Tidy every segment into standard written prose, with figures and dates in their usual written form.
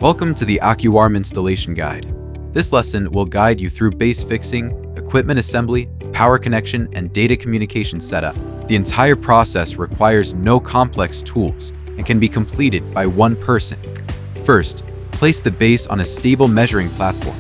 Welcome to the AccuArm installation guide. This lesson will guide you through base fixing, equipment assembly, power connection, and data communication setup. The entire process requires no complex tools and can be completed by one person. First, place the base on a stable measuring platform.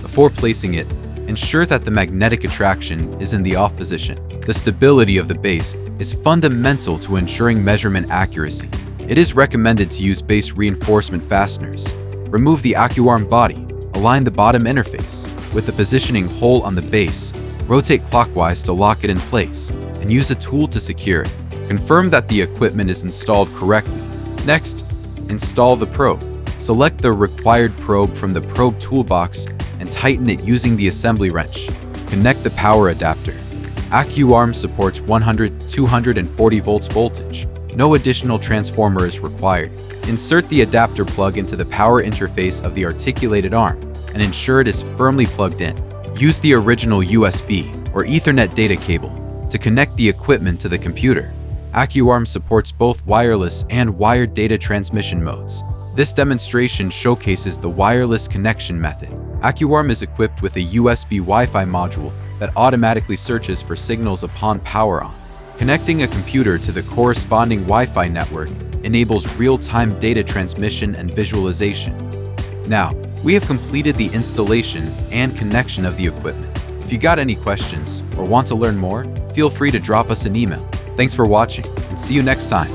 Before placing it, ensure that the magnetic attraction is in the off position. The stability of the base is fundamental to ensuring measurement accuracy. It is recommended to use base reinforcement fasteners. Remove the AccuArm body, align the bottom interface with the positioning hole on the base, rotate clockwise to lock it in place, and use a tool to secure it. Confirm that the equipment is installed correctly. Next, install the probe. Select the required probe from the probe toolbox and tighten it using the assembly wrench. Connect the power adapter. AccuArm supports 100-240 volts voltage. No additional transformer is required. Insert the adapter plug into the power interface of the articulated arm and ensure it is firmly plugged in. Use the original USB or Ethernet data cable to connect the equipment to the computer. AccuArm supports both wireless and wired data transmission modes. This demonstration showcases the wireless connection method. AccuArm is equipped with a USB Wi-Fi module that automatically searches for signals upon power on. Connecting a computer to the corresponding Wi-Fi network enables real-time data transmission and visualization. Now, we have completed the installation and connection of the equipment. If you got any questions or want to learn more, feel free to drop us an email. Thanks for watching, and see you next time.